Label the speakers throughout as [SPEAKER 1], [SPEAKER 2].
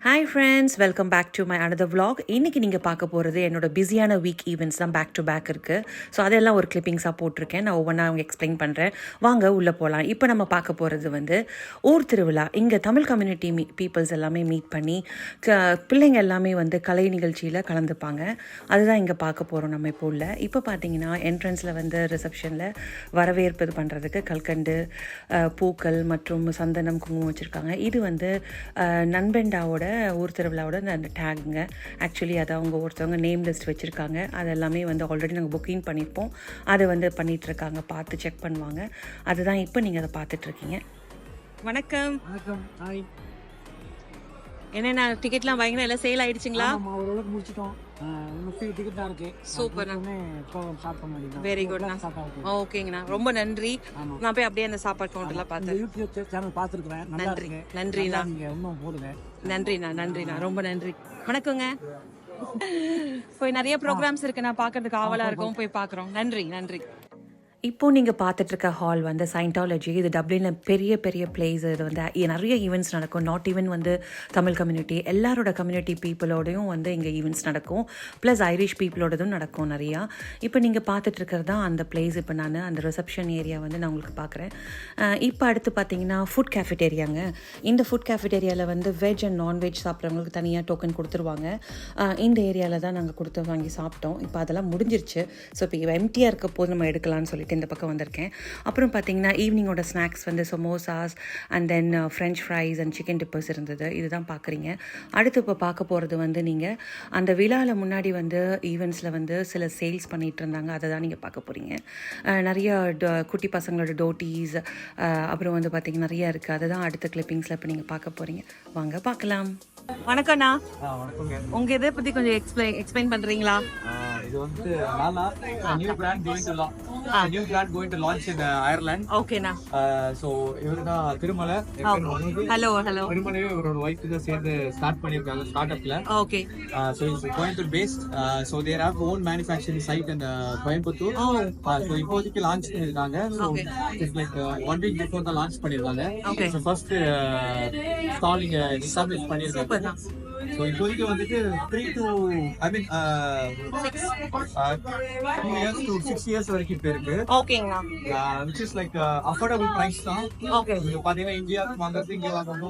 [SPEAKER 1] Hi friends, welcome back to my another vlog. இன்றைக்கி நீங்கள் பார்க்க போகிறது என்னோட பிஸியான வீக் ஈவெண்ட்ஸ் தான் பேக் டு பேக் இருக்குது. ஸோ அதெல்லாம் ஒரு கிளிப்பிங்ஸாக போட்டிருக்கேன். நான் ஒவ்வொன்றா அவங்க எக்ஸ்பிளைன் பண்ணுறேன். வாங்க உள்ளே போகலாம். இப்போ நம்ம பார்க்க போகிறது ஊர் திருவிழா. இங்கே தமிழ் கம்யூனிட்டி பீப்புள்ஸ் எல்லாமே மீட் பண்ணி பிள்ளைங்க எல்லாமே கலை நிகழ்ச்சியில் கலந்துப்பாங்க. அதுதான் இங்கே பார்க்க போகிறோம் நம்ம இப்போ உள்ள. இப்போ பார்த்தீங்கன்னா என்ட்ரன்ஸில் ரிசப்ஷனில் வரவேற்பு பண்ணுறதுக்கு கல்கண்டு, பூக்கள் மற்றும் சந்தனம், குங்குமம் வச்சுருக்காங்க. இது நண்பெண்டாவோட ஊர் திருவிழாவோட அந்த டேக்குங்க. ஆக்சுவலி அதை அவங்க ஒருத்தவங்க நேம் லிஸ்ட் வச்சுருக்காங்க. அது எல்லாமே ஆல்ரெடி நாங்கள் புக்கிங் பண்ணியிருப்போம். அதை பண்ணிகிட்ருக்காங்க, பார்த்து செக் பண்ணுவாங்க. அதுதான் இப்போ நீங்கள் அதை பார்த்துட்ருக்கீங்க. வணக்கம்.
[SPEAKER 2] வணக்கம். ஹாய்.
[SPEAKER 1] என்னென்ன டிக்கெட்லாம் வாங்கினா எல்லாம் சேல் ஆகிடுச்சிங்களா?
[SPEAKER 2] ஓரளவுக்கு முடிச்சிட்டோம். டிக்கெட் தான் இருக்கு.
[SPEAKER 1] சூப்பர்.
[SPEAKER 2] ஸ்டார்ட் பண்ண வேண்டியது.
[SPEAKER 1] வெரி குட்ண்ணா. ஓகேங்கண்ணா, ரொம்ப நன்றி. நான் போய் அப்படியே அந்த சாப்பாடு கவுண்டர்லாம் பார்த்தேன்.
[SPEAKER 2] யூடியூப் சேனல் பார்த்துருக்கேன்.
[SPEAKER 1] நன்றி. நன்றிண்ணா.
[SPEAKER 2] நீங்கள் இன்னும் போடுங்க.
[SPEAKER 1] நன்றிண்ணா, ரொம்ப நன்றி. வணக்கங்க. போய் நிறைய ப்ரோக்ராம்ஸ் இருக்கு, நான் பார்க்கறதுக்கு ஆவலாக இருக்கும். போய் பார்க்குறோம். நன்றி. இப்போது நீங்கள் பார்த்துட்ருக்க ஹால் சயின்டாலஜி. இது டப்ளினில் பெரிய பெரிய பிளேஸ். இது நிறைய ஈவெண்ட்ஸ் நடக்கும். நாட் ஈவன் தமிழ் கம்யூனிட்டி, எல்லாரோட கம்யூனிட்டி பீப்புளோடையும் இங்கே ஈவெண்ட்ஸ் நடக்கும். ப்ளஸ் ஐரிஷ் பீப்புளோடதும் நடக்கும் நிறையா. இப்போ நீங்கள் பார்த்துட்ருக்கிறது தான் அந்த பிளேஸ். இப்போ நான் அந்த ரிசப்ஷன் ஏரியா நான் உங்களுக்கு பார்க்குறேன். இப்போ அடுத்து பார்த்தீங்கன்னா ஃபுட் கேஃபிடேரியாங்க. இந்த ஃபுட் கேஃபிடேரியாவில் வெஜ் அண்ட் நான்வெஜ் சாப்பிட்றவங்களுக்கு தனியாக டோக்கன் கொடுத்துருவாங்க. இந்த ஏரியாவில் தான் நாங்கள் கொடுத்து வாங்கி சாப்பிட்டோம். இப்போ அதெல்லாம் முடிஞ்சிருச்சு. ஸோ இப்போ எம்டியாக இருக்க போது நம்ம எடுக்கலாம்னு சொல்லிட்டு இந்த பக்கம் வந்திருக்கேன். அப்புறம் பார்த்தீங்கன்னா ஈவினிங்கோட snacks samosas and then French fries and chicken dippers இருந்தது. இதுதான் பார்க்குறீங்க. அடுத்து இப்போ பார்க்க போகிறது நீங்கள் அந்த விழாவில் முன்னாடி ஈவெண்ட்ஸில் சில சேல்ஸ் பண்ணிகிட்டு இருந்தாங்க. அதை தான் நீங்கள் பார்க்க போகிறீங்க. நிறைய குட்டி பசங்களோட டோட்டீஸ், அப்புறம் பார்த்தீங்கன்னா நிறையா இருக்குது. அதை தான் அடுத்த கிளிப்பிங்ஸில் இப்போ நீங்கள் பார்க்க போகிறீங்க. வாங்க பார்க்கலாம். வணக்கம்ண்ணா. உங்கள் இதை பற்றி கொஞ்சம் எக்ஸ்பிளைன் பண்ணுறீங்களா?
[SPEAKER 3] இது நானா new brand going to launch in Ireland.
[SPEAKER 1] Okay na.
[SPEAKER 3] So இவருனா திருமலை.
[SPEAKER 1] Hello.
[SPEAKER 3] திருமலை இவரோட வைஃப் தான் சேர்ந்து ஸ்டார்ட் பண்ணிருக்காங்க ஸ்டார்ட்அப்ல.
[SPEAKER 1] Okay.
[SPEAKER 3] So it's Coimbatore based. So they have own manufacturing site in Coimbatore. So இப்போதைக்கு லான்ச் பண்ணிருக்காங்க. So it's like 1 week before the launch பண்ணிருக்காங்க.
[SPEAKER 1] Okay.
[SPEAKER 3] So first stall இங்க establish பண்ணிருக்காங்க. So இப்போதைக்கு 3 to 6 years வரைக்கும் இப்போ இருக்கு.
[SPEAKER 1] ஓகேங்கண்ணா.
[SPEAKER 3] Which is like affordable price தான்.
[SPEAKER 1] ஓகே.
[SPEAKER 3] நீங்க பாத்தீங்கன்னா இந்தியாக்கு வாங்குறது இங்க வாங்குறது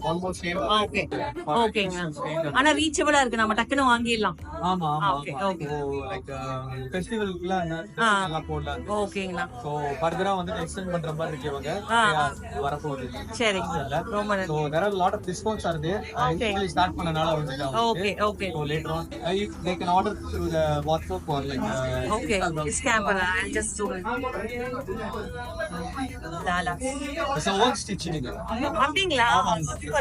[SPEAKER 3] almost same.
[SPEAKER 1] ஓகேங்கண்ணா. ஆனா ரீச்சபிளா இருக்கு, நம்ம டக்குன்னு வாங்கிடலாம்.
[SPEAKER 3] ஆமா.
[SPEAKER 1] ஓகே.
[SPEAKER 3] So like ஃபெஸ்டிவல்க்குலாம் நல்லா போடலாம்.
[SPEAKER 1] ஓகேங்கண்ணா.
[SPEAKER 3] So further extend பண்ற மாதிரி இருக்கு இவங்க வரப்போகுது.
[SPEAKER 1] சரி, ரொம்ப நன்றி.
[SPEAKER 3] So there are a lot of discounts are there. Actually start பண்ணனால
[SPEAKER 1] Okay.
[SPEAKER 3] So later on they can order through the WhatsApp or like
[SPEAKER 1] okay. Scan பண்ணா I'll just do it. Lala.
[SPEAKER 3] It's a own stitching.
[SPEAKER 1] அப்படிங்களா?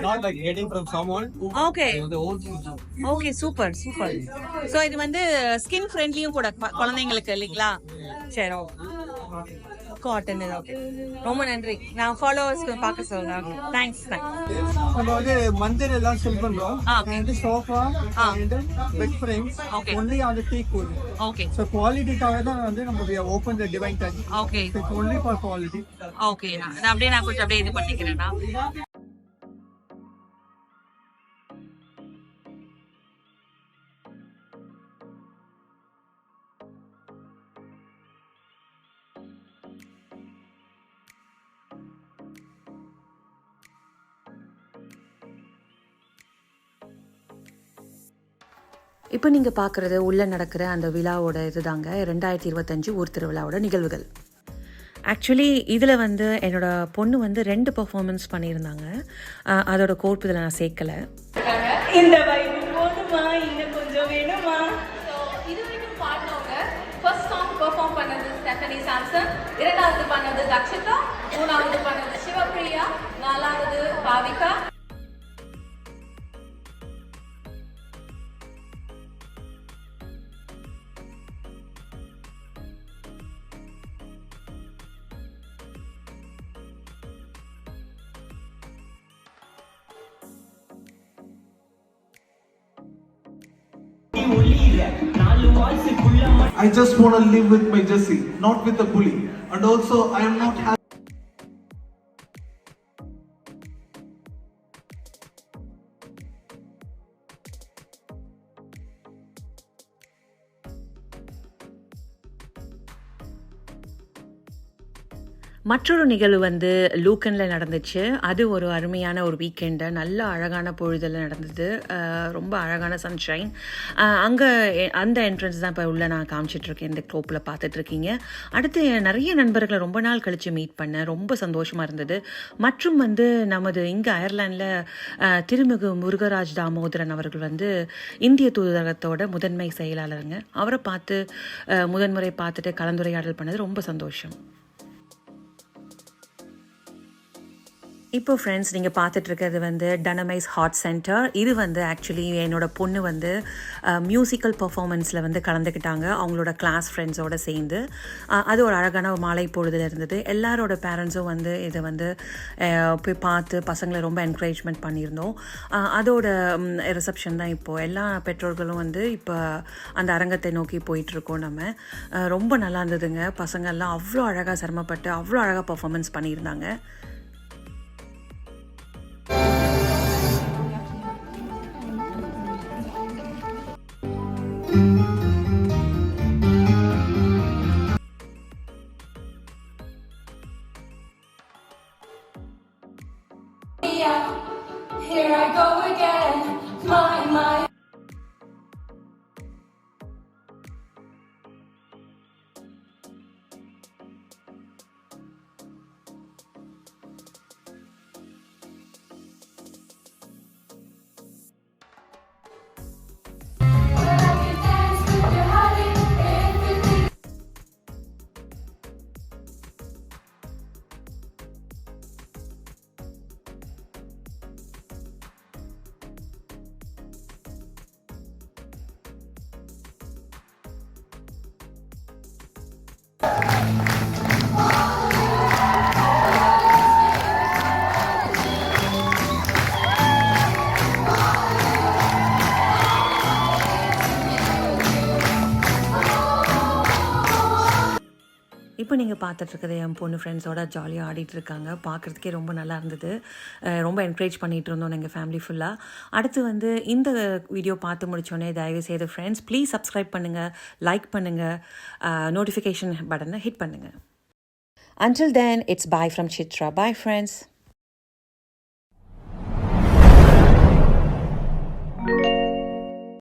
[SPEAKER 3] Not like getting from someone.
[SPEAKER 1] Okay.
[SPEAKER 3] The own stitching.
[SPEAKER 1] Okay, super. So இது skin ஃப்ரெண்ட்லியும் கூட குழந்தைங்களுக்கு இல்லைங்களா? சரி, okay. Cotton. Okay, ரொம்ப நன்றி. நான் ஃபாலோவர்ஸ்க்கு பார்க்க சொல்றேன். தேங்க்ஸ்.
[SPEAKER 2] நம்ம மஞ்சள் எல்லாம் செல் பண்றோம். இந்த sofa and bed frames only on the teak wood.
[SPEAKER 1] Okay.
[SPEAKER 2] So quality காக தான் நம்ம we have opened the divine touch.
[SPEAKER 1] Okay.
[SPEAKER 2] It's only for quality.
[SPEAKER 1] Okay. நான் கொஞ்சம் அப்படியே இது பண்ணிக்கிறேன்னா. இப்போ நீங்கள் பார்க்குறது உள்ளே நடக்கிற அந்த விழாவோட இதுதாங்க 2025 ஊர் திருவிழாவோட நிகழ்வுகள். ஆக்சுவலி இதில் என்னோட பொண்ணு 2 பர்ஃபார்மன்ஸ் பண்ணியிருந்தாங்க. அதோட கோர்ப்பு இதில் நான் சேர்க்கலை. இந்த வைப்பு போதுமா, இன்னும் கொஞ்சம் வேணுமா?
[SPEAKER 4] இது வரைக்கும் பாடினவங்க ஃபர்ஸ்ட் சாங் பெர்ஃபார்ம் பண்ணது ஸ்டெஃபனி சாம்சன், 2வது பண்ணது தக்ஷிதா, 3வது பண்ணது சிவப்பிரியா, 4வது பாவிகா.
[SPEAKER 5] I just want to live with my Jessie, not with a bully. And also, I am not happy.
[SPEAKER 1] மற்றொரு நிகழ்வு வந்து லூக்கனில் நடந்துச்சு. அது ஒரு அருமையான ஒரு வீக்கெண்டு, நல்ல அழகான பொழுதில் நடந்தது. ரொம்ப அழகான சன்ஷைன். அங்கே அந்த என்ட்ரன்ஸ் தான் இப்போ உள்ள நான் காமிச்சிட்ருக்கேன், இந்த க்ளோப்பில் பார்த்துட்ருக்கீங்க. அடுத்து நிறைய நண்பர்களை ரொம்ப நாள் கழித்து மீட் பண்ணேன், ரொம்ப சந்தோஷமாக இருந்தது. மற்றும் வந்து நமது இங்கே அயர்லாண்டில் திருமிகு முருகராஜ் தாமோதரன் அவர்கள் வந்து இந்திய தூதரகத்தோட முதன்மை செயலாளருங்க. அவரை பார்த்து முதன்முறை பார்த்துட்டு கலந்துரையாடல் பண்ணது ரொம்ப சந்தோஷம். இப்போ ஃப்ரெண்ட்ஸ், நீங்கள் பார்த்துட்ருக்கிறது வந்து டனமைஸ் ஹார்ட் சென்டர். இது வந்து ஆக்சுவலி என்னோட பொண்ணு வந்து மியூசிக்கல் பர்ஃபார்மன்ஸில் வந்து கலந்துக்கிட்டாங்க அவங்களோட கிளாஸ் ஃப்ரெண்ட்ஸோடு சேர்ந்து. அது ஒரு அழகான மாலை பொழுதில் இருந்தது. எல்லாரோட பேரண்ட்ஸும் வந்து இதை வந்து போய் பார்த்து பசங்களை ரொம்ப என்கரேஜ்மெண்ட் பண்ணியிருந்தோம். அதோட ரிசப்ஷன் தான் இப்போது எல்லா பெற்றோர்களும் வந்து இப்போ அந்த அரங்கத்தை நோக்கி போயிட்டுருக்கோம். நம்ம ரொம்ப நல்லா இருந்ததுங்க. பசங்கள்லாம் அவ்வளோ அழகாக சிரமப்பட்டு அவ்வளோ அழகாக பர்ஃபார்மன்ஸ் பண்ணியிருந்தாங்க.
[SPEAKER 6] Here I go again, my.
[SPEAKER 1] இப்போ நீங்கள் பார்த்துட்ருக்கிறது என் பொண்ணு ஃப்ரெண்ட்ஸோட ஜாலியாக ஆடிட்டு இருக்காங்க. பார்க்குறதுக்கே ரொம்ப நல்லா இருந்தது. ரொம்ப என்கரேஜ் பண்ணிகிட்டு இருந்தோம் எங்கள் ஃபேமிலி ஃபுல்லாக. அடுத்து வந்து இந்த வீடியோ பார்த்து முடித்தோடனே தயவுசெய்து ஃப்ரெண்ட்ஸ் ப்ளீஸ் சப்ஸ்கிரைப் பண்ணுங்கள், லைக் பண்ணுங்கள், நோட்டிஃபிகேஷன் பட்டனை ஹிட் பண்ணுங்கள். Until then, it's bye from Chitra. Bye friends.